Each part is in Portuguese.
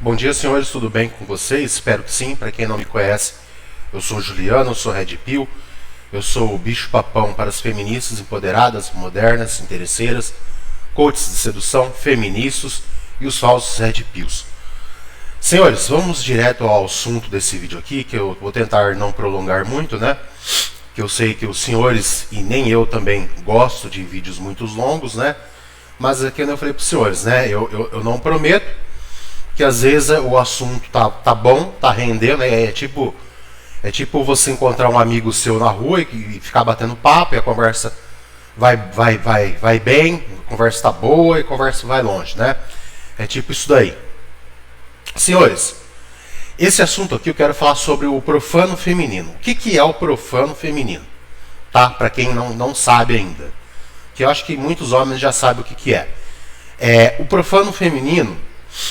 Bom dia, senhores, tudo bem com vocês? Espero que sim. Para quem não me conhece, eu sou Juliano, eu sou Red Pill, eu sou o bicho papão para as feministas empoderadas, modernas, interesseiras, coaches de sedução, feministas e os falsos Red Pills. Senhores, vamos direto ao assunto desse vídeo aqui, que eu vou tentar não prolongar muito, né? Que eu sei que os senhores, e nem eu também, gosto de vídeos muito longos, né? Mas aqui eu falei para os senhores, né? Eu não prometo que às vezes o assunto tá bom, tá rendendo, né? É tipo você encontrar um amigo seu na rua e ficar batendo papo e a conversa vai bem, a conversa tá boa e a conversa vai longe, né? É tipo isso daí. Senhores, esse assunto aqui eu quero falar sobre o profano feminino. O que é o profano feminino? Tá? Para quem não sabe ainda. Que eu acho que muitos homens já sabem o que é. O profano feminino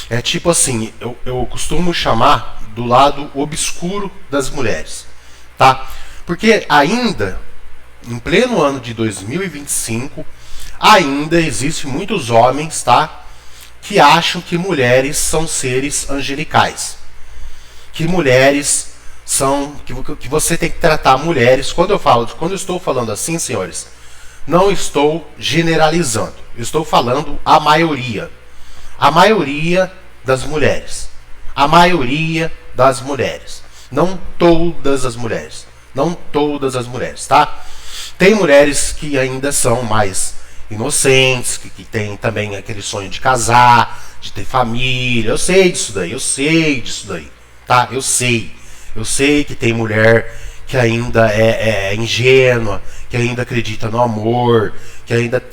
é tipo assim, eu costumo chamar do lado obscuro das mulheres. Tá? Porque ainda, em pleno ano de 2025, ainda existem muitos homens, tá? Que acham que mulheres são seres angelicais. Que mulheres são... Que você tem que tratar mulheres... Quando eu estou falando assim, senhores, não estou generalizando. Eu estou falando a maioria. A maioria das mulheres. A maioria das mulheres. Não todas as mulheres. Não todas as mulheres, tá? Tem mulheres que ainda são mais inocentes, que tem também aquele sonho de casar, de ter família. Eu sei disso daí, tá? Eu sei que tem mulher que ainda é ingênua, que ainda acredita no amor,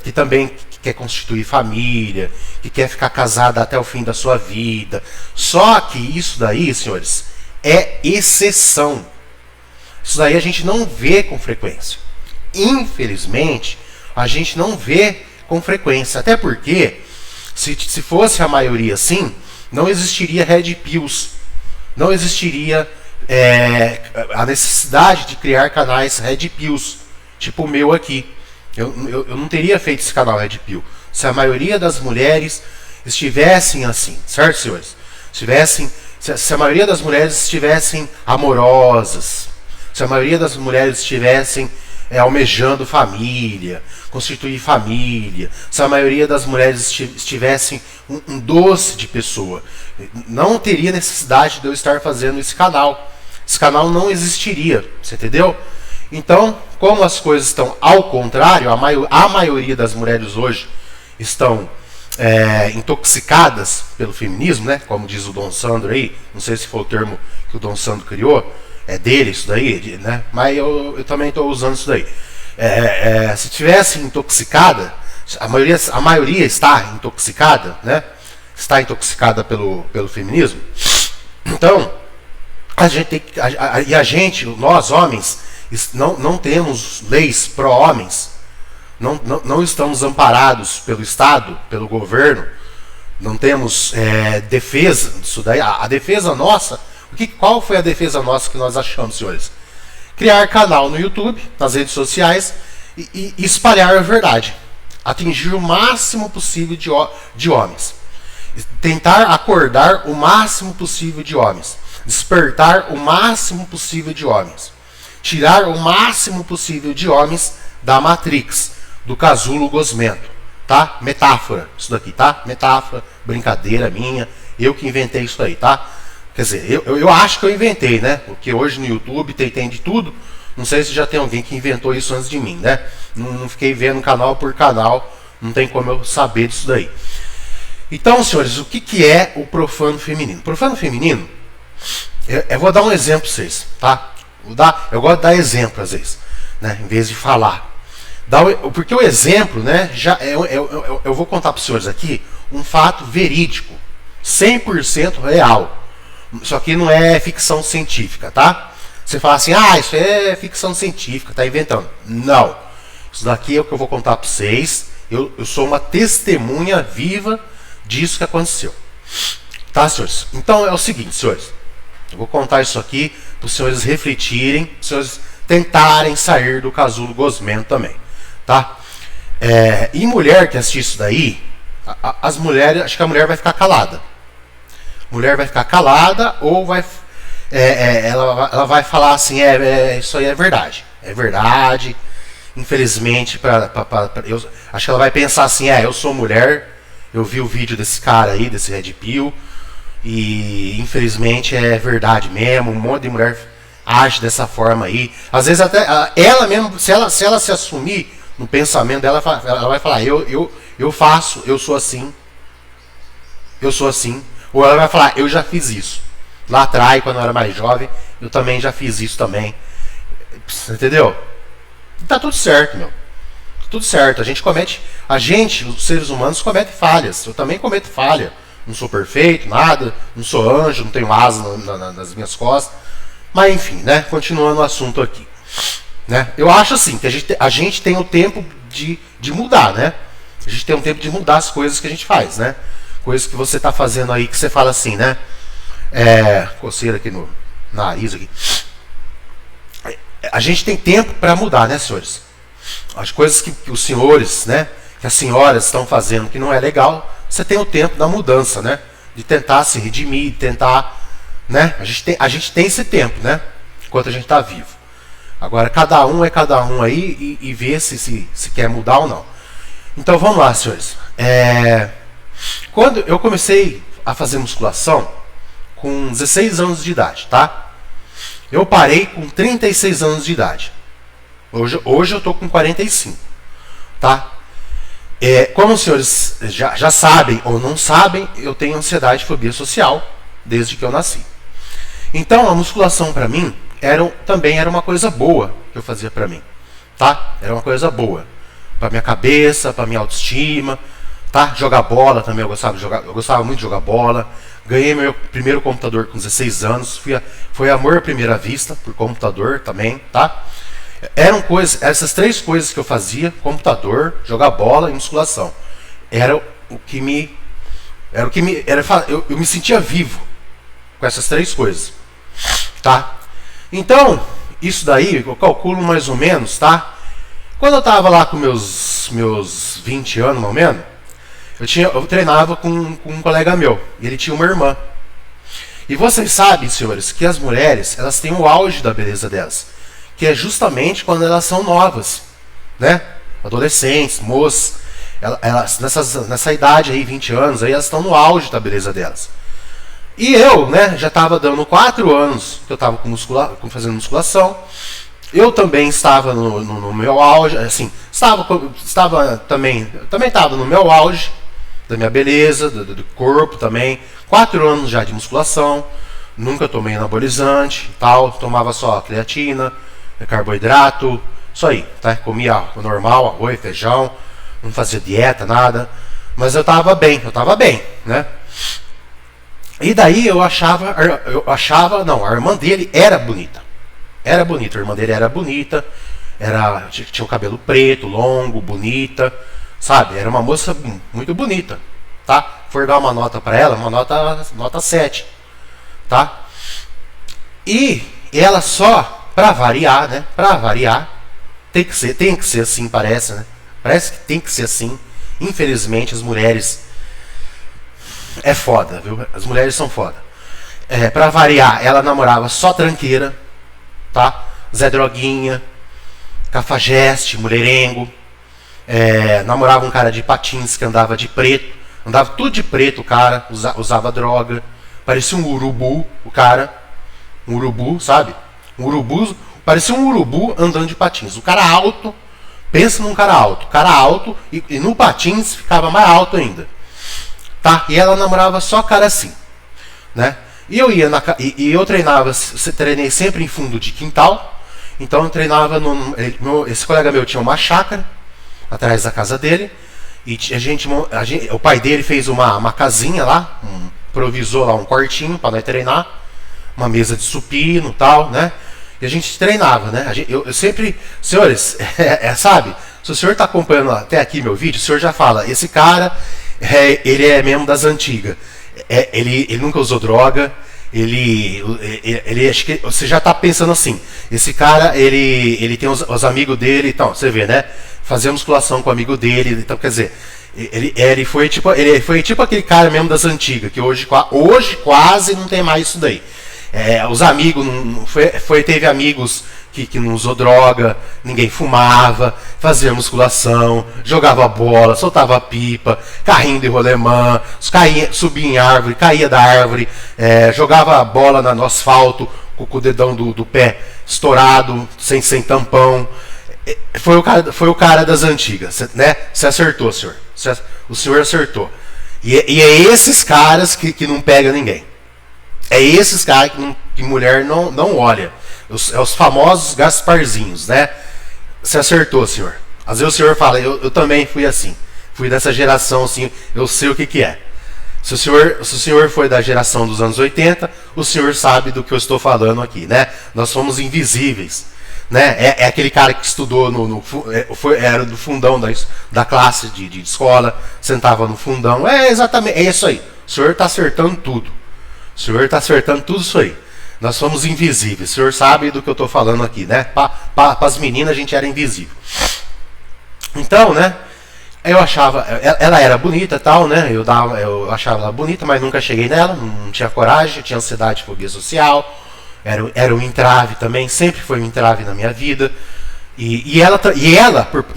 que também quer constituir família, que quer ficar casada até o fim da sua vida. Só que isso daí, senhores, é exceção. Isso daí a gente não vê com frequência. Infelizmente, a gente não vê com frequência. Até porque, se fosse a maioria assim, não existiria Red Pills. Não existiria a necessidade de criar canais Red Pills, tipo o meu aqui. Eu não teria feito esse canal Red Pill se a maioria das mulheres estivessem assim, certo, senhores? Se a maioria das mulheres estivessem amorosas, se a maioria das mulheres estivessem almejando família, constituir família, se a maioria das mulheres estivessem um doce de pessoa, não teria necessidade de eu estar fazendo esse canal. Esse canal não existiria, você entendeu? Então, como as coisas estão ao contrário, a maioria das mulheres hoje estão intoxicadas pelo feminismo, né? Como diz o Dom Sandro aí, não sei se foi o termo que o Dom Sandro criou, é dele isso daí, né? Mas eu também estou usando isso daí. Se tivesse intoxicada, a maioria está intoxicada, né? Está intoxicada pelo feminismo. Então, nós homens, não temos leis pró-homens, não estamos amparados pelo Estado, pelo governo, não temos defesa disso daí. A defesa nossa, qual foi a defesa nossa que nós achamos, senhores? Criar canal no YouTube, nas redes sociais e espalhar a verdade. Atingir o máximo possível de homens. Tentar acordar o máximo possível de homens. Despertar o máximo possível de homens. Tirar o máximo possível de homens da Matrix, do casulo gosmento. Tá? Metáfora, isso daqui, tá? Metáfora, brincadeira minha. Eu que inventei isso aí, tá? Quer dizer, eu acho que eu inventei, né? Porque hoje no YouTube tem de tudo. Não sei se já tem alguém que inventou isso antes de mim, né? Não fiquei vendo canal por canal. Não tem como eu saber disso daí. Então, senhores, o que é o profano feminino? Profano feminino, eu vou dar um exemplo para vocês, tá? Eu gosto de dar exemplo às vezes, né? Em vez de falar. Porque o exemplo, né? Eu vou contar para os senhores aqui um fato verídico, 100% real. Isso aqui não é ficção científica, tá? Você fala assim, isso é ficção científica, tá inventando. Não. Isso daqui é o que eu vou contar para vocês. Eu sou uma testemunha viva disso que aconteceu. Tá, senhores? Então é o seguinte, senhores. Eu vou contar isso aqui para os senhores refletirem, para os senhores tentarem sair do casulo gosmento também. Tá? E mulher que assiste isso daí, as mulheres, acho que a mulher vai ficar calada. mulher vai ficar calada ou ela vai falar assim, isso aí é verdade. É verdade. Infelizmente, eu acho que ela vai pensar assim, eu sou mulher, eu vi o vídeo desse cara aí, desse Red Pill, e infelizmente é verdade mesmo, um monte de mulher age dessa forma aí. Às vezes até ela mesmo, se ela se assumir no pensamento dela, ela vai falar, eu faço, eu sou assim. Ou ela vai falar, eu já fiz isso. Lá atrás, quando eu era mais jovem, eu também já fiz isso também. Entendeu? Tá tudo certo, meu. Tudo certo. A gente, os seres humanos, cometem falhas. Eu também cometo falha. Não sou perfeito, nada. Não sou anjo, não tenho asa nas minhas costas. Mas enfim, né? Continuando o assunto aqui. Né? Eu acho assim, que a gente tem o tempo de mudar, né? A gente tem um tempo de mudar as coisas que a gente faz, né? Coisas que você tá fazendo aí, que você fala assim, né? Coceira aqui no nariz aqui. A gente tem tempo para mudar, né, senhores? As coisas que os senhores, né, que as senhoras estão fazendo que não é legal, você tem o tempo da mudança, né? De tentar se redimir, de tentar, né? A gente tem esse tempo, né? Enquanto a gente está vivo. Agora, cada um é cada um aí e vê se quer mudar ou não. Então, vamos lá, senhores. Quando eu comecei a fazer musculação com 16 anos de idade, tá? Eu parei com 36 anos de idade. Hoje eu tô com 45, tá? Como os senhores já sabem ou não sabem, eu tenho ansiedade e fobia social desde que eu nasci. Então a musculação para mim também era uma coisa boa que eu fazia para mim, tá? Era uma coisa boa para minha cabeça, para minha autoestima, tá? Jogar bola também eu gostava muito de jogar bola. Ganhei meu primeiro computador com 16 anos. Foi amor à primeira vista por computador também, tá? Essas três coisas que eu fazia: computador, jogar bola e musculação. Eu me sentia vivo com essas três coisas, tá? Então, isso daí eu calculo mais ou menos, tá? Quando eu tava lá com meus 20 anos, mais ou menos, eu treinava com um colega meu, e ele tinha uma irmã. E vocês sabem, senhores, que as mulheres, elas têm o auge da beleza delas, que é justamente quando elas são novas, né? Adolescentes, moças, elas nessa idade aí, 20 anos, aí elas estão no auge da beleza delas. E eu, né, já estava dando 4 anos que eu estava fazendo musculação. Eu também estava no meu auge, assim, também estava no meu auge da minha beleza, do corpo também. 4 anos já de musculação, nunca tomei anabolizante, tal, tomava só creatina, carboidrato, isso aí, tá? Comia normal, arroz, feijão, não fazia dieta, nada, mas eu estava bem, né? E daí a irmã dele era bonita. A irmã dele era bonita, tinha o cabelo preto, longo, bonita, sabe? Era uma moça muito bonita, tá? For dar uma nota pra ela, uma nota 7, tá? E ela só, pra variar, né? Tem que ser assim, parece, né? Parece que tem que ser assim. Infelizmente, as mulheres é foda, viu? As mulheres são foda. Pra variar, ela namorava só tranqueira, tá? Zé Droguinha, cafajeste, mulherengo. Namorava um cara de patins que andava de preto. Andava tudo de preto, o cara. Usava droga. Parecia um urubu, o cara. Um urubu, sabe? Parecia um urubu andando de patins. O cara alto. Pensa num cara alto. Cara alto e no patins ficava mais alto ainda. Tá? E ela namorava só cara assim, né? E eu treinei sempre em fundo de quintal. Então eu treinava esse colega meu tinha uma chácara atrás da casa dele, e o pai dele fez uma casinha lá, improvisou lá um quartinho para nós treinar, uma mesa de supino, tal, né? E a gente treinava, né? Eu sempre, senhores, sabe? Se o senhor está acompanhando até aqui meu vídeo, o senhor já fala, esse cara ele é mesmo das antigas. Ele nunca usou droga. Ele acho que você já está pensando assim. Esse cara, ele tem os amigos dele. Então, você vê, né? Fazer musculação com o amigo dele. Então, quer dizer, Ele foi tipo aquele cara mesmo das antigas, que hoje quase não tem mais isso daí. Os amigos, teve amigos que não usou droga, ninguém fumava, fazia musculação, jogava bola, soltava pipa, carrinho de rolemã, subia em árvore, caía da árvore, jogava bola no asfalto com o dedão do pé estourado, sem tampão. Foi o cara das antigas, né? Você acertou, senhor. O senhor acertou. E é esses caras que não pega ninguém. É esses caras que mulher não olha. Os famosos Gasparzinhos, né? Você acertou, senhor. Às vezes o senhor fala, eu também fui assim. Fui dessa geração assim, eu sei o que é. Se o senhor foi da geração dos anos 80, o senhor sabe do que eu estou falando aqui, né? Nós somos invisíveis. Né? É aquele cara que estudou era do fundão da classe de escola, sentava no fundão. Exatamente, é isso aí. O senhor está acertando tudo. O senhor está acertando tudo isso aí. Nós somos invisíveis. O senhor sabe do que eu estou falando aqui, né? Para as meninas a gente era invisível. Então, né? Eu achava, ela era bonita, tal, né? Eu achava ela bonita, mas nunca cheguei nela, não tinha coragem, tinha ansiedade, fobia social. Era um entrave também, sempre foi um entrave na minha vida. E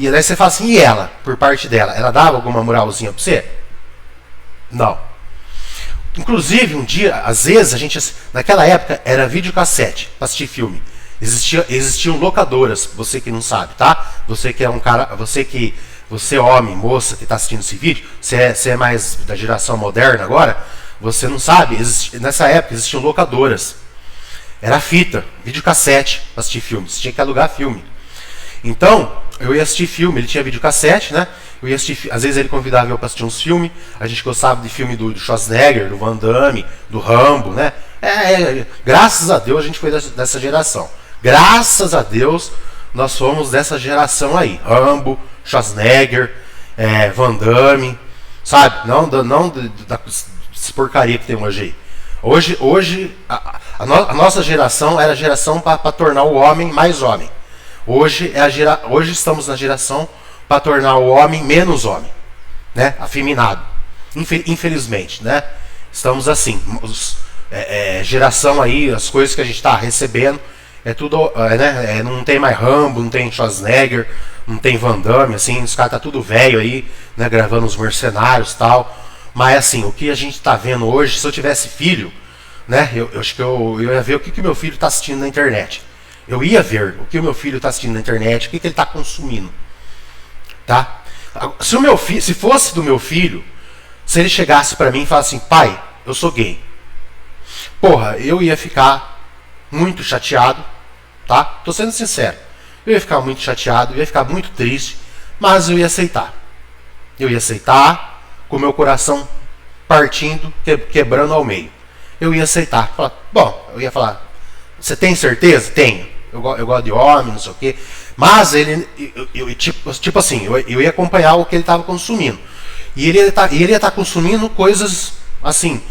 daí você fala assim, e ela, por parte dela, ela dava alguma moralzinha pra você? Não. Inclusive, um dia, às vezes, naquela época, era videocassete pra assistir filme. Existiam locadoras, você que não sabe, tá? Você que é um cara, você homem, moça, que está assistindo esse vídeo, você é mais da geração moderna agora, você não sabe, nessa época existiam locadoras. Era fita, videocassete para assistir filme. Você tinha que alugar filme. Então, eu ia assistir filme, ele tinha videocassete, né? Eu ia assistir, às vezes ele convidava eu para assistir uns filmes. A gente gostava de filme do Schwarzenegger, do Van Damme, do Rambo, né? Graças a Deus a gente foi dessa geração. Graças a Deus nós fomos dessa geração aí. Rambo, Schwarzenegger, Van Damme, sabe? Não da porcaria que tem hoje aí. Hoje a nossa geração era a geração para tornar o homem mais homem. Hoje estamos na geração para tornar o homem menos homem, né? Afeminado. Infelizmente, né? Estamos assim. Geração aí, as coisas que a gente está recebendo é tudo, né? Não tem mais Rambo, não tem Schwarzenegger, não tem Van Damme, assim, os caras tá tudo velho aí, né? Gravando os mercenários e tal. Mas assim, o que a gente está vendo hoje, se eu tivesse filho, né? Eu acho que eu ia ver o que meu filho está assistindo na internet. Eu ia ver o que o meu filho está assistindo na internet, o que ele está consumindo. Tá? Se fosse do meu filho, se ele chegasse para mim e falasse assim, pai, eu sou gay. Porra, eu ia ficar muito chateado, tá? Tô sendo sincero. Eu ia ficar muito chateado, eu ia ficar muito triste, mas eu ia aceitar. Eu ia aceitar com o meu coração partindo, quebrando ao meio. Eu ia aceitar. Eu ia falar, você tem certeza? Tenho. Eu gosto de homem, não sei o quê. Mas ele, tipo assim, eu ia acompanhar o que ele estava consumindo. E ele ia estar consumindo coisas assim.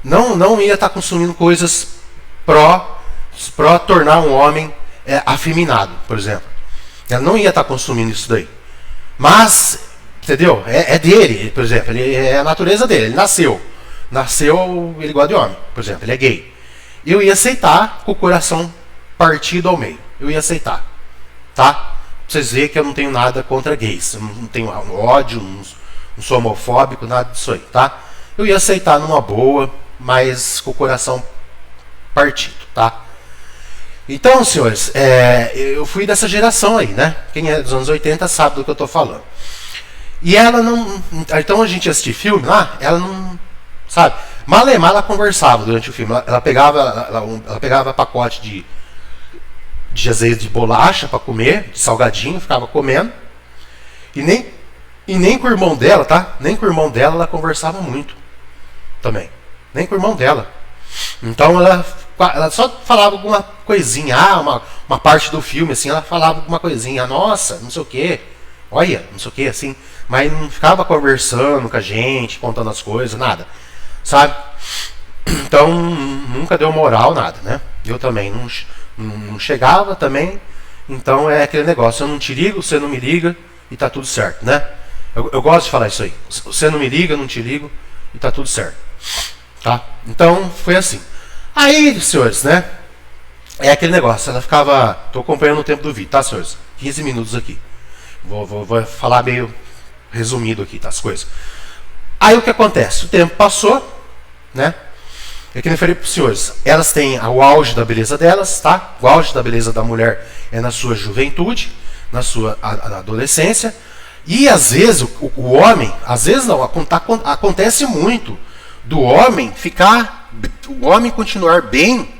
Não ia estar consumindo coisas pró tornar um homem afeminado, por exemplo. Ele não ia estar consumindo isso daí. Mas, entendeu? É dele, por exemplo. É a natureza dele. Ele nasceu, ele gosta de homem, por exemplo. Ele é gay. Eu ia aceitar com o coração partido ao meio. Eu ia aceitar. Tá? Pra vocês verem que eu não tenho nada contra gays. Eu não tenho ódio, não sou homofóbico, nada disso aí, tá? Eu ia aceitar numa boa, mas com o coração partido, tá? Então, senhores, eu fui dessa geração aí, né? Quem é dos anos 80 sabe do que eu tô falando. E ela não... Então a gente assistia filme lá, ela não... Sabe? Malemar ela conversava durante o filme. Ela pegava pacote de às vezes de bolacha para comer, de salgadinho, ficava comendo. E nem com o irmão dela, tá? Nem com o irmão dela ela conversava muito. Também. Nem com o irmão dela. Então ela só falava alguma coisinha, uma parte do filme, assim, ela falava alguma coisinha, nossa, não sei o que, olha, não sei o que, assim, mas não ficava conversando com a gente, contando as coisas, nada, sabe? Então nunca deu moral, nada, né? Eu também não chegava também, então é aquele negócio, eu não te ligo, você não me liga e tá tudo certo, né? Eu gosto de falar isso aí. Você não me liga, eu não te ligo e tá tudo certo. Tá? Então foi assim. Aí, senhores, né? É aquele negócio, ela ficava. Tô acompanhando o tempo do vídeo, tá, senhores? 15 minutos aqui. Vou falar meio resumido aqui, tá? As coisas. Aí o que acontece? O tempo passou, né? É que nem eu falei para os senhores, elas têm o auge da beleza delas, tá? O auge da beleza da mulher é na sua juventude, na sua adolescência. E às vezes o homem, às vezes não, acontece muito do homem o homem continuar bem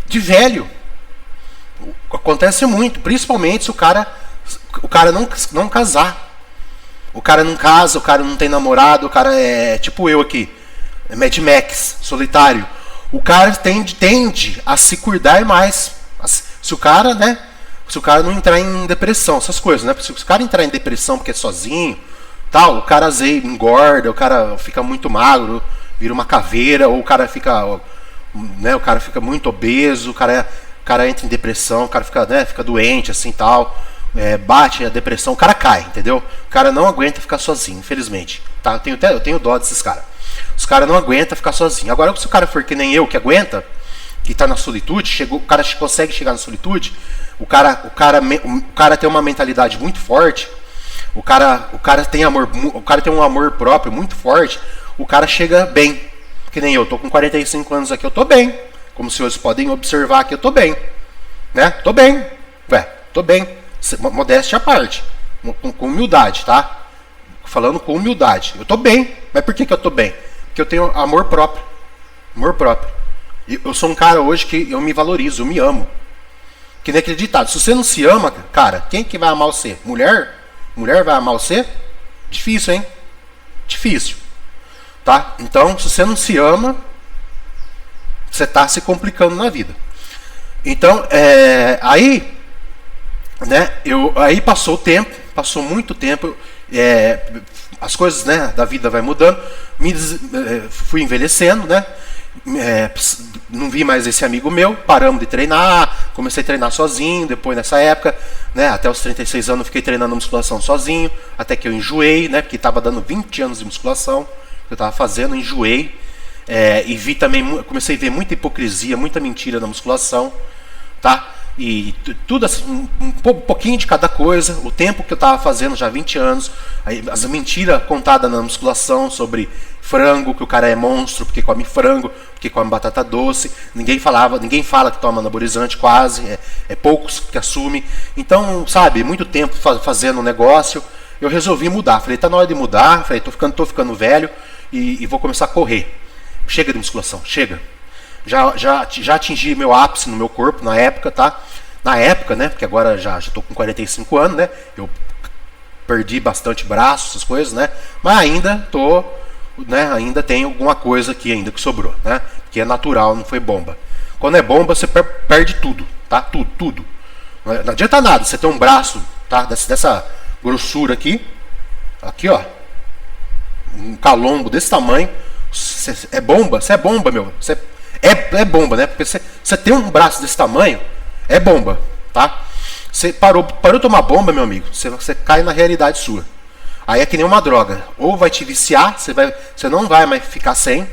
de velho. Acontece muito, principalmente se o cara não casar. O cara não casa, o cara não tem namorado, o cara é tipo eu aqui. Mad Max, solitário. O cara tende a se cuidar mais. Se o cara, né? Se o cara não entrar em depressão, essas coisas, né? Se o cara entrar em depressão porque é sozinho, tal, o cara engorda, o cara fica muito magro, vira uma caveira, ou o cara fica, né? O cara fica muito obeso, o cara entra em depressão, o cara fica, né? Fica doente, assim, tal. Bate a depressão, o cara cai, entendeu? O cara não aguenta ficar sozinho, infelizmente. Tá? Eu tenho dó desses caras. Os caras não aguentam ficar sozinho. Agora, se o cara for que nem eu, que aguenta, que está na solitude, o cara consegue chegar na solitude, o cara tem uma mentalidade muito forte, o cara tem um amor próprio muito forte, o cara chega bem. Que nem eu, tô com 45 anos aqui, eu tô bem. Como os senhores podem observar aqui, eu tô bem. Né? Tô bem. Tô bem. Modéstia à parte. Com humildade, tá? Falando com humildade. Eu tô bem. Mas por que eu tô bem? Porque eu tenho amor próprio. Amor próprio. Eu sou um cara hoje que eu me valorizo, eu me amo. Que nem aquele ditado. Se você não se ama, cara, quem que vai amar você? Mulher? Mulher vai amar você? Difícil, hein? Difícil. Tá? Então, se você não se ama, você tá se complicando na vida. Então, aí, né? Aí passou o tempo, passou muito tempo. As coisas, né, da vida vai mudando. Fui envelhecendo, né? Não vi mais esse amigo meu, paramos de treinar, comecei a treinar sozinho, depois nessa época, né, até os 36 anos fiquei treinando musculação sozinho, até que eu enjoei, né, porque estava dando 20 anos de musculação, que eu estava fazendo, enjoei, e vi também, comecei a ver muita hipocrisia, muita mentira na musculação, tá? E tudo assim, um pouquinho de cada coisa, o tempo que eu estava fazendo já 20 anos, aí, as mentiras contadas na musculação sobre frango, que o cara é monstro porque come frango, porque come batata doce, ninguém fala que toma anabolizante quase, poucos que assumem. Então, sabe, muito tempo fazendo um negócio, eu resolvi mudar, falei, tá na hora de mudar, falei, tô ficando velho e vou começar a correr. Chega de musculação, chega. Já atingi meu ápice no meu corpo na época, tá? Na época, né? Porque agora já tô com 45 anos, né? Eu perdi bastante braço, essas coisas, né? Mas ainda né? Ainda tem alguma coisa aqui ainda que sobrou, né? Que é natural, não foi bomba. Quando é bomba, você perde tudo, tá? Tudo. Não adianta nada, você tem um braço, tá? Dessa grossura aqui, ó. Um calombo desse tamanho. É bomba, você é bomba, meu. É bomba, né? Porque você tem um braço desse tamanho, é bomba, tá? Você parou de tomar bomba, meu amigo, você cai na realidade sua. Aí é que nem uma droga. Ou vai te viciar, você não vai mais ficar sem,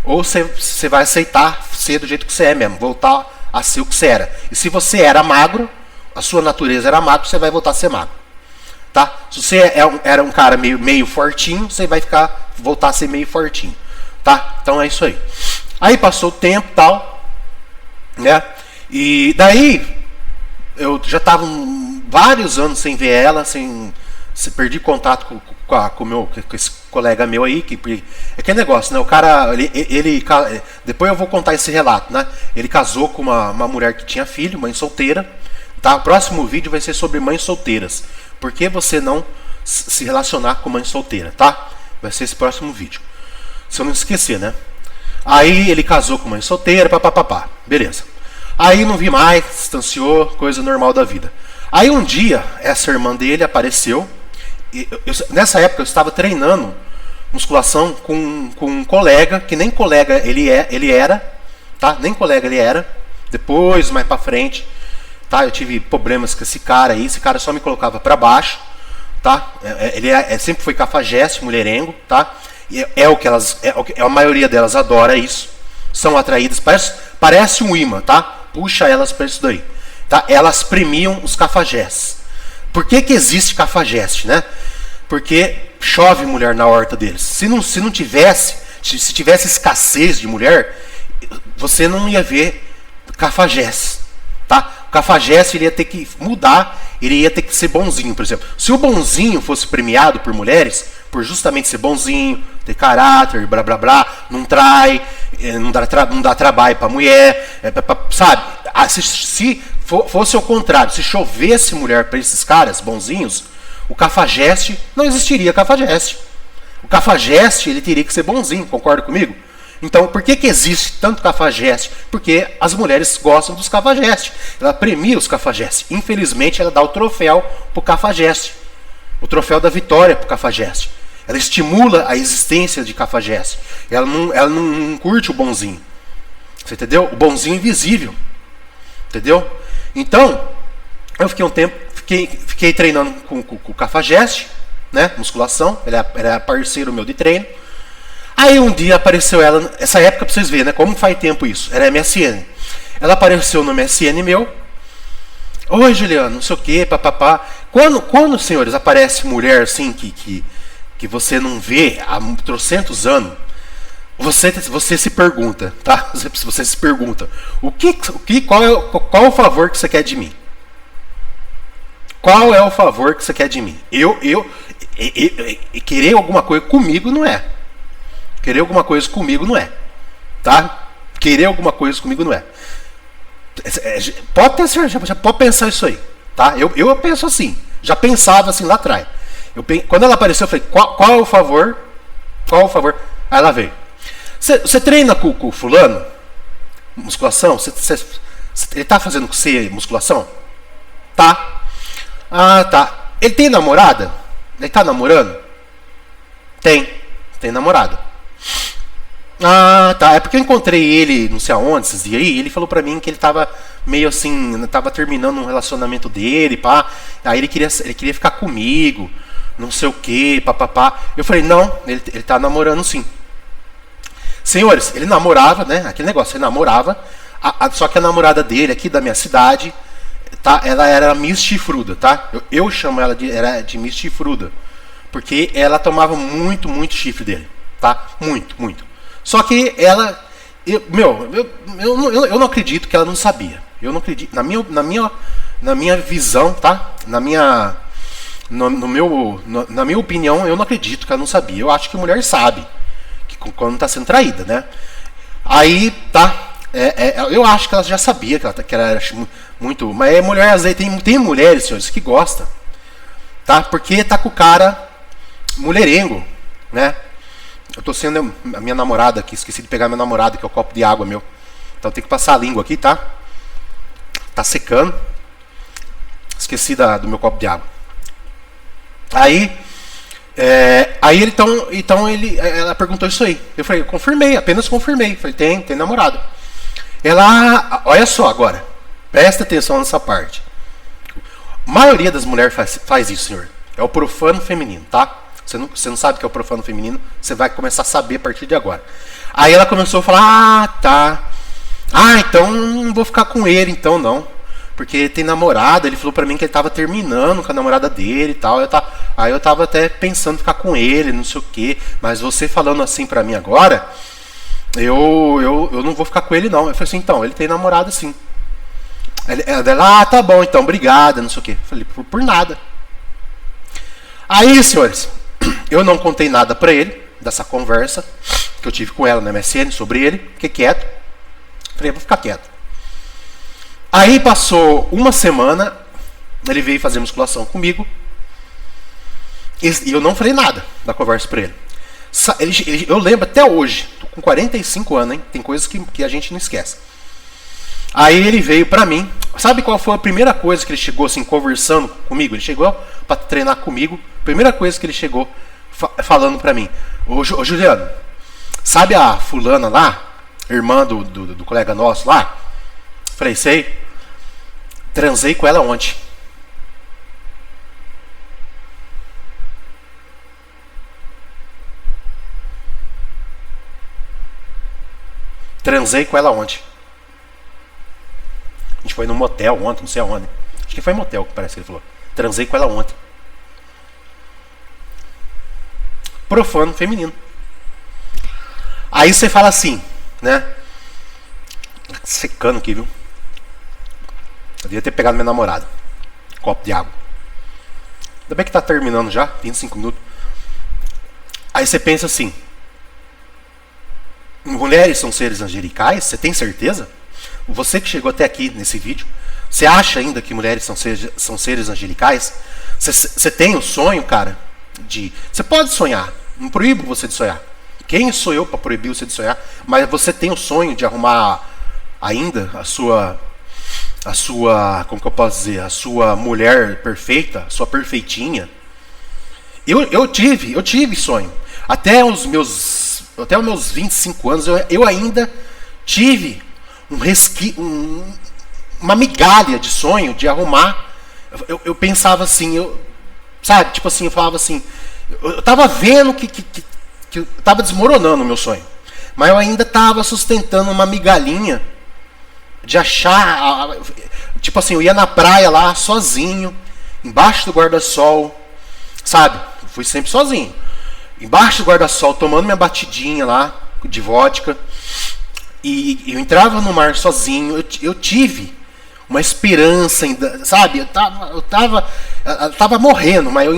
ou você vai aceitar ser do jeito que você é mesmo, voltar a ser o que você era. E se você era magro, a sua natureza era magro, você vai voltar a ser magro. Tá? Se você era um cara meio fortinho, você vai voltar a ser meio fortinho. Tá? Então é isso aí. Aí passou o tempo e tal, né? E daí eu já estava vários anos sem ver ela, perdi contato com esse colega meu aí, é aquele negócio, né? O cara, depois eu vou contar esse relato, né? Ele casou com uma mulher que tinha filho, mãe solteira, tá? O próximo vídeo vai ser sobre mães solteiras. Por que você não se relacionar com mãe solteira, tá? Vai ser esse próximo vídeo. Se eu não esquecer, né? Aí ele casou com mãe solteira, papapá. Beleza. Aí não vi mais, distanciou, coisa normal da vida. Aí um dia, essa irmã dele apareceu. Nessa época eu estava treinando musculação com um colega, que nem colega ele era, tá? Nem colega ele era. Depois, mais pra frente, tá? Eu tive problemas com esse cara aí. Esse cara só me colocava pra baixo, tá? Ele sempre foi cafajeste, mulherengo, tá? A maioria delas adora isso. São atraídas, parece um imã, tá? Puxa elas para isso daí, tá? Elas premiam os cafajestes. Por que existe cafajeste, né? Porque chove mulher na horta deles. Se tivesse escassez de mulher, você não ia ver cafajeste, tá? O cafajeste ele ia ter que mudar, ele ia ter que ser bonzinho, por exemplo. Se o bonzinho fosse premiado por mulheres, por justamente ser bonzinho, ter caráter, blá blá blá, não trai, não dá trabalho pra mulher, sabe? Se fosse ao contrário, se chovesse mulher para esses caras bonzinhos, o cafajeste não existiria cafajeste. O cafajeste ele teria que ser bonzinho, concorda comigo? Então, por que existe tanto cafajeste? Porque as mulheres gostam dos cafajestes. Ela premia os cafajestes. Infelizmente, ela dá o troféu pro cafajeste. O troféu da vitória pro cafajeste. Ela estimula a existência de cafajeste. Ela não curte o bonzinho. Você entendeu? O bonzinho invisível. Entendeu? Então, eu fiquei um tempo, fiquei treinando com o cafajeste, né? Musculação. Ele era parceiro meu de treino. Aí um dia apareceu ela, essa época pra vocês verem, né? Como faz tempo isso? Era MSN. Ela apareceu no MSN meu. Oi, Juliano, não sei o que, papapá. Quando, senhores, aparece mulher assim que você não vê há trocentos anos, você se pergunta, tá? Você se pergunta, qual é o favor que você quer de mim? Qual é o favor que você quer de mim? Querer alguma coisa comigo não é. Querer alguma coisa comigo não é. Tá? Querer alguma coisa comigo não é. Pode ter certeza, já pode pensar isso aí. Tá? Eu penso assim. Já pensava assim lá atrás. Quando ela apareceu, eu falei, qual é o favor? Qual é o favor? Aí ela veio. Você treina com o fulano? Musculação? Ele tá fazendo com você musculação? Tá. Ah, tá. Ele tem namorada? Ele tá namorando? Tem namorada. Ah, tá. É porque eu encontrei ele, não sei aonde, esses dias aí, ele falou pra mim que ele tava meio assim, tava terminando um relacionamento dele, pá. Aí ele queria ficar comigo, não sei o que, papapá. Eu falei, não, ele tá namorando sim. Senhores, ele namorava, né? Aquele negócio, ele namorava, só que a namorada dele aqui da minha cidade, tá? Ela era Miss Chifruda, tá? Eu chamo ela de Miss Chifruda, porque ela tomava muito chifre dele, tá? Muito. Só que ela, eu não acredito que ela não sabia. Eu não acredito, na minha visão, tá? Na minha opinião, eu não acredito que ela não sabia. Eu acho que a mulher sabe que quando está sendo traída, né? Aí, tá? Eu acho que ela já sabia que ela era muito. Mas mulher, às vezes, tem mulheres, senhores, que gostam, tá? Porque tá com o cara mulherengo, né? Eu tô sendo a minha namorada aqui, esqueci de pegar minha namorada, que é o copo de água meu. Então tem que passar a língua aqui, tá? Tá secando. Esqueci do meu copo de água. Aí ela perguntou isso aí. Eu falei, apenas confirmei. Falei, tem namorada. Ela, olha só agora, presta atenção nessa parte. A maioria das mulheres faz isso, senhor. É o profano feminino, tá? Você não sabe o que é o profano feminino, você vai começar a saber a partir de agora. Aí ela começou a falar, tá. Então não vou ficar com ele, então não. Porque ele tem namorada, ele falou pra mim que ele tava terminando com a namorada dele e tal. Aí eu tava até pensando em ficar com ele, não sei o quê. Mas você falando assim pra mim agora, eu não vou ficar com ele não. Eu falei assim, então, ele tem namorada sim. Ela, tá bom, então, obrigada, não sei o quê. Eu falei, por nada. Aí, senhores, eu não contei nada pra ele dessa conversa que eu tive com ela na MSN sobre ele. Fiquei quieto. Falei, vou ficar quieto. Aí passou uma semana, ele veio fazer musculação comigo. E eu não falei nada da conversa pra ele. Eu lembro até hoje, tô com 45 anos, hein? Tem coisas que a gente não esquece. Aí ele veio pra mim. Sabe qual foi a primeira coisa que ele chegou assim, conversando comigo? Ele chegou pra treinar comigo. Primeira coisa que ele chegou falando pra mim. Ô Juliano, sabe a fulana lá? Irmã do colega nosso lá? Falei, sei. Transei com ela ontem. Transei com ela ontem. A gente foi num motel ontem, não sei aonde. Acho que foi motel, que parece que ele falou. Transei com ela ontem. Profano feminino. Aí você fala assim, né? Secando aqui, viu? Eu devia ter pegado minha namorada. Copo de água. Ainda bem que tá terminando já, 25 minutos. Aí você pensa assim: mulheres são seres angelicais? Você tem certeza? Você que chegou até aqui nesse vídeo, você acha ainda que mulheres são seres angelicais? Você tem o sonho, cara, de... Você pode sonhar, não proíbo você de sonhar. Quem sou eu para proibir você de sonhar? Mas você tem o sonho de arrumar ainda a sua, como que eu posso dizer, a sua mulher perfeita, a sua perfeitinha. Eu tive sonho. Até os meus 25 anos eu ainda tive uma migalha de sonho de arrumar. Eu pensava assim, sabe, tipo assim, eu falava assim, eu tava vendo que tava desmoronando o meu sonho, mas eu ainda tava sustentando uma migalhinha de achar, tipo assim, eu ia na praia lá sozinho, embaixo do guarda-sol, sabe, fui sempre sozinho, embaixo do guarda-sol, tomando minha batidinha lá de vodka, e eu entrava no mar sozinho. Eu tive uma esperança ainda, sabe, eu tava morrendo, mas eu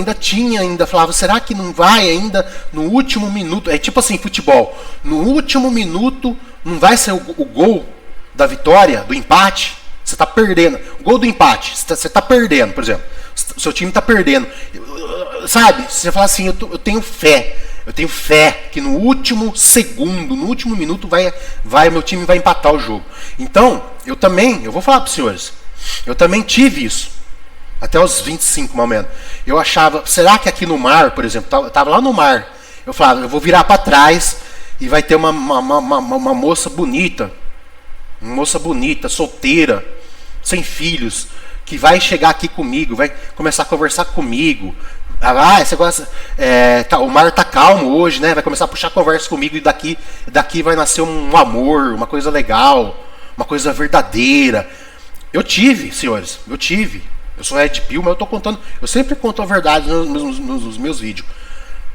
ainda falava, será que não vai ainda no último minuto? É tipo assim, futebol, no último minuto não vai ser o gol da vitória, do empate, você tá perdendo, o gol do empate, você tá perdendo, por exemplo, seu time tá perdendo, sabe, você fala assim, eu tenho fé que no último segundo, no último minuto meu time vai empatar o jogo. Então, eu vou falar para os senhores, eu também tive isso, até os 25 mais ou menos. Eu achava, será que aqui no mar, por exemplo, eu estava lá no mar, eu falava, eu vou virar para trás e vai ter uma moça bonita, solteira, sem filhos, que vai chegar aqui comigo, vai começar a conversar comigo. Você gosta, o mar tá calmo hoje, né? Vai começar a puxar conversa comigo e daqui vai nascer um amor, uma coisa legal, uma coisa verdadeira. Eu tive, senhores, eu sou Red Pill, mas eu tô contando, eu sempre conto a verdade nos meus vídeos.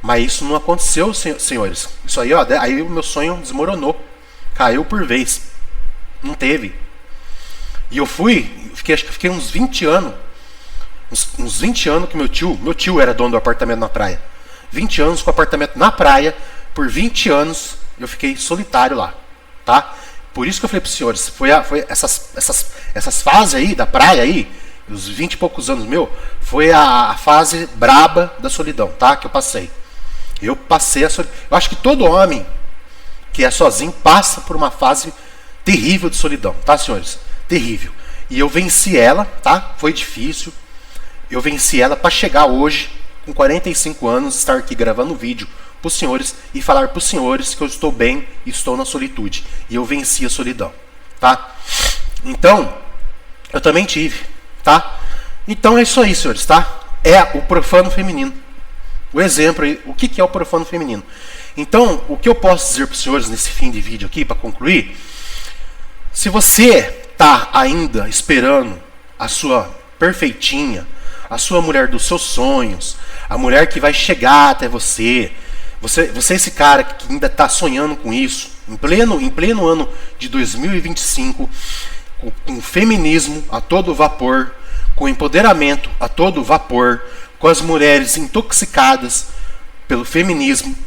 Mas isso não aconteceu, senhores. Isso aí, ó, aí o meu sonho desmoronou, caiu por vez. Não teve. E eu fiquei uns 20 anos. Uns 20 anos que meu tio era dono do apartamento na praia. 20 anos com o apartamento na praia, por 20 anos eu fiquei solitário lá, tá? Por isso que eu falei para os senhores, foi essas fases aí da praia aí, os 20 e poucos anos foi a fase braba da solidão, tá? Que eu passei. Eu passei a solidão. Eu acho que todo homem que é sozinho passa por uma fase terrível de solidão, tá, senhores? Terrível. E eu venci ela, tá? Foi difícil. Eu venci ela para chegar hoje, com 45 anos, estar aqui gravando um vídeo para os senhores e falar para os senhores que eu estou bem e estou na solitude. E eu venci a solidão, tá? Então, eu também tive, tá? Então é isso aí, senhores, tá? É o profano feminino. O exemplo aí, o que é o profano feminino? Então, o que eu posso dizer para os senhores nesse fim de vídeo aqui, para concluir, se você está ainda esperando a sua perfeitinha, a sua mulher dos seus sonhos, a mulher que vai chegar até você é esse cara que ainda está sonhando com isso, em pleno ano de 2025, com feminismo a todo vapor, com empoderamento a todo vapor, com as mulheres intoxicadas pelo feminismo,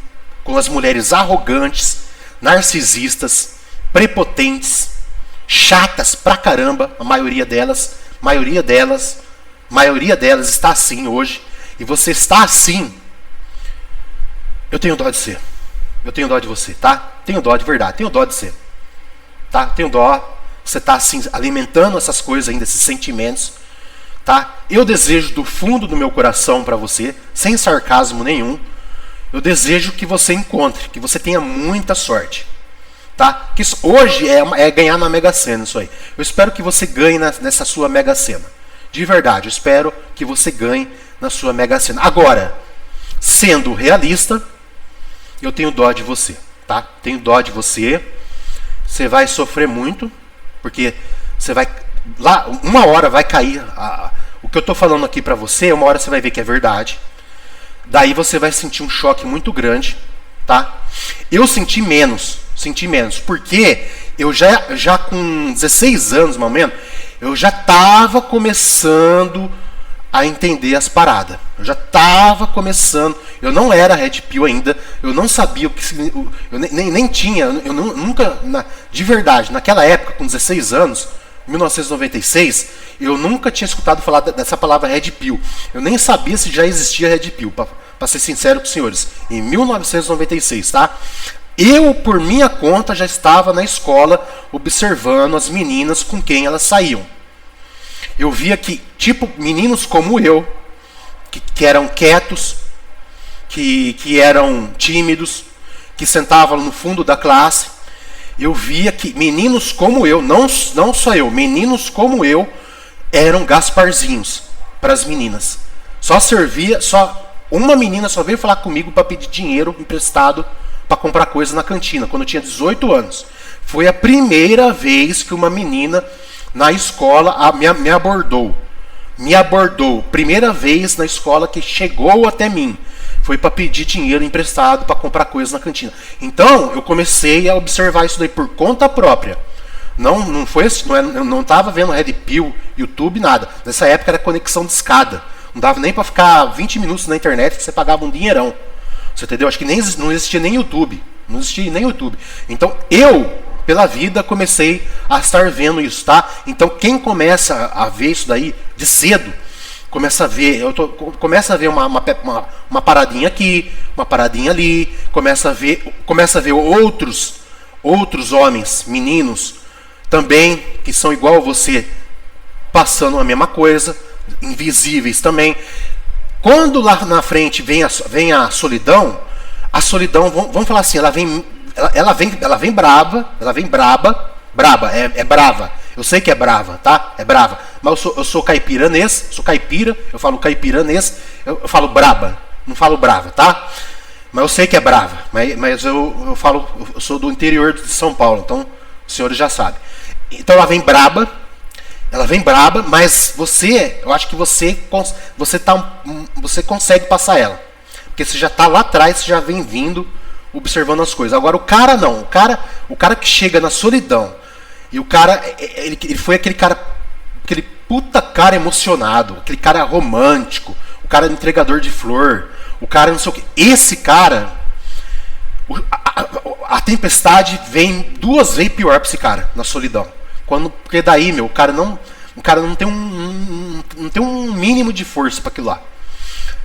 com as mulheres arrogantes, narcisistas, prepotentes, chatas pra caramba, a maioria delas está assim hoje, e você está assim, eu tenho dó de você. Eu tenho dó de você, tá? Tenho dó de verdade, tenho dó de você. Tá? Tenho dó. Você está assim, alimentando essas coisas ainda, esses sentimentos. Tá? Eu desejo do fundo do meu coração para você, sem sarcasmo nenhum, eu desejo que você encontre, que você tenha muita sorte. Tá? Que isso, hoje é ganhar na Mega Sena isso aí. Eu espero que você ganhe nessa sua Mega Sena. De verdade, eu espero que você ganhe na sua Mega Sena. Agora, sendo realista, eu tenho dó de você, tá? Tenho dó de você. Você vai sofrer muito, porque você vai lá, uma hora vai cair o que eu estou falando aqui para você, uma hora você vai ver que é verdade. Daí você vai sentir um choque muito grande, tá? Eu senti menos, porque eu já com 16 anos, mais ou menos, eu já estava começando a entender as paradas. Eu já estava começando, eu não era Red Pill ainda, eu não sabia o que eu nem tinha, eu nunca, de verdade, naquela época, com 16 anos, 1996, eu nunca tinha escutado falar dessa palavra Red Pill. Eu nem sabia se já existia Red Pill, para ser sincero com os senhores. Em 1996, tá? Eu, por minha conta, já estava na escola observando as meninas com quem elas saíam. Eu via que, tipo, meninos como eu, que eram quietos, que eram tímidos, que sentavam no fundo da classe, eu via que meninos como eu, não só eu, meninos como eu, eram Gasparzinhos para as meninas. Uma menina só veio falar comigo para pedir dinheiro emprestado para comprar coisa na cantina, quando eu tinha 18 anos. Foi a primeira vez que uma menina na escola me abordou. Me abordou. Primeira vez na escola que chegou até mim. Foi para pedir dinheiro emprestado para comprar coisas na cantina. Então, eu comecei a observar isso daí por conta própria. Não estava vendo Red Pill, YouTube, nada. Nessa época era conexão de escada. Não dava nem para ficar 20 minutos na internet que você pagava um dinheirão. Você entendeu? Acho que não existia nem YouTube. Não existia nem YouTube. Então, eu, pela vida, comecei a estar vendo isso, tá? Então, quem começa a ver isso daí de cedo, começa a ver uma paradinha aqui, uma paradinha ali, começa a ver outros homens, meninos, também, que são igual a você, passando a mesma coisa, invisíveis também. Quando lá na frente vem a solidão, vamos falar assim, ela vem brava, é brava. Eu sei que é brava, tá? É brava. Mas eu sou caipiranês, eu falo caipiranês, eu falo braba, não falo brava, tá? Mas eu sei que é brava, mas eu sou do interior de São Paulo, então os senhores já sabem. Então ela vem braba, mas eu acho que você consegue passar ela. Porque você já está lá atrás, você já vem vindo, observando as coisas. Agora o cara não, o cara que chega na solidão, e o cara, ele foi aquele puta cara emocionado, aquele cara romântico, o cara entregador de flor, o cara não sei o que. Esse cara, a tempestade vem 2 vezes pior pra esse cara, na solidão. Porque daí, o cara não tem um mínimo de força para aquilo lá.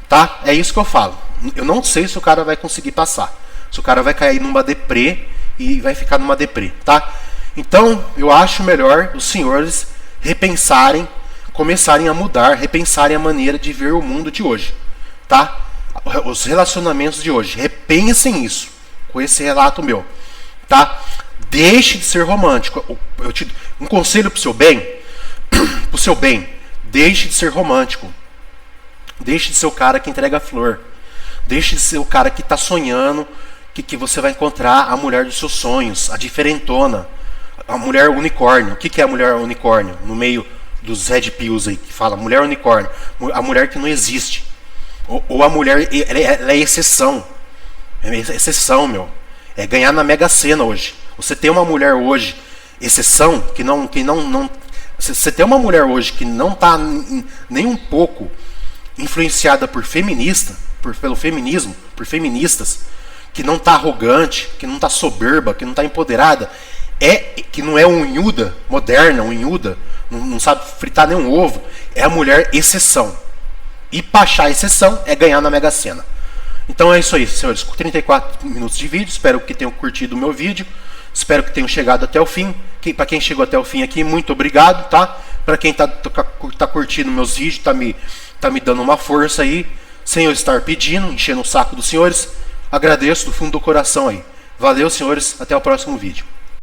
Tá? É isso que eu falo. Eu não sei se o cara vai conseguir passar. Se o cara vai cair numa deprê e vai ficar numa deprê, tá? Então, eu acho melhor os senhores repensarem, começarem a mudar, repensarem a maneira de ver o mundo de hoje, tá? Os relacionamentos de hoje. Repensem isso com esse relato meu, tá? Deixe de ser romântico. Um conselho pro seu bem, deixe de ser romântico. Deixe de ser o cara que entrega flor. Deixe de ser o cara que está sonhando que você vai encontrar a mulher dos seus sonhos, a diferentona, a mulher unicórnio. O que é a mulher unicórnio? No meio dos Red Pills aí, que fala mulher unicórnio. A mulher que não existe. Ou a mulher, ela é exceção. É exceção, meu. É ganhar na Mega Sena hoje. Você tem uma mulher hoje, exceção, que não você tem uma mulher hoje que não está nem um pouco influenciada por pelo feminismo, por feministas, que não está arrogante, que não está soberba, que não está empoderada, que não é unhuda, moderna, unhuda, não sabe fritar nenhum ovo, é a mulher exceção. E para achar exceção é ganhar na Mega Sena. Então é isso aí, senhores. 34 minutos de vídeo. Espero que tenham curtido o meu vídeo. Espero que tenham chegado até o fim. Para quem chegou até o fim aqui, muito obrigado, tá? Para quem tá curtindo meus vídeos, tá me dando uma força aí, sem eu estar pedindo, enchendo o saco dos senhores. Agradeço do fundo do coração aí. Valeu, senhores. Até o próximo vídeo.